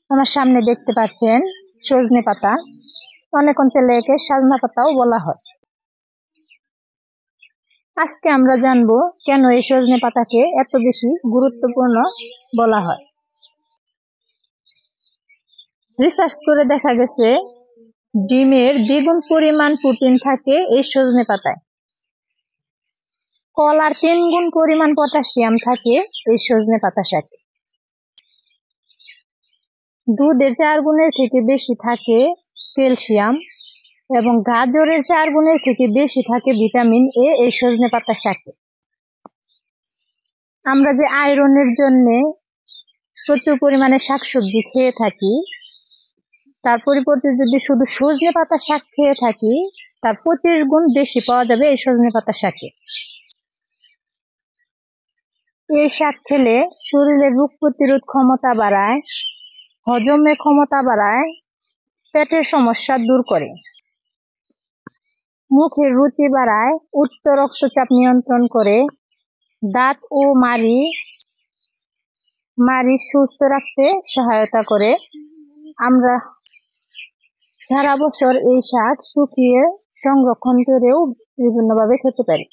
আমার সামনে দেখতে পাচ্ছেন সজনে পাতা। অনেক অঞ্চলে একে সাজনা পাতাও বলা হয়। আজকে আমরা জানবো কেন এই সজনে পাতাকে এত বেশি গুরুত্বপূর্ণ বলা হয়। রিসার্চ করে দেখা গেছে ডিমের দ্বিগুণ পরিমাণ প্রোটিন থাকে এই সজনে পাতায়। কলার 3 গুণ পরিমাণ পটাশিয়াম থাকে এই সজনে পাতার সাথে। দুধের 4 গুণের থেকে বেশি থাকে ক্যালসিয়াম এবং গাজরের 4 গুণের থেকে বেশি থাকে ভিটামিন এ এই সজনে পাতার সাথে। আমরা যে আয়রনের জন্য প্রচুর পরিমাণে শাকসবজি খেয়ে থাকি, তার পরিবর্তে যদি শুধু সজনে পাতার শাক খেয়ে থাকি, তার 25 গুণ বেশি পাওয়া যাবে এই সজনে পাতার শাকে। এই শাক খেলে শরীরের রোগ প্রতিরোধ ক্ষমতা বাড়ায়, হজমের ক্ষমতা বাড়ায়, পেটের সমস্যা দূর করে, মুখের রুচি বাড়ায়, উচ্চ রক্তচাপ নিয়ন্ত্রণ করে, দাঁত ও মাড়ি সুস্থ রাখতে সহায়তা করে। আমরা সারা বছর এই শাক শুকিয়ে সংরক্ষণ করেও বিভিন্নভাবে খেতে পারি।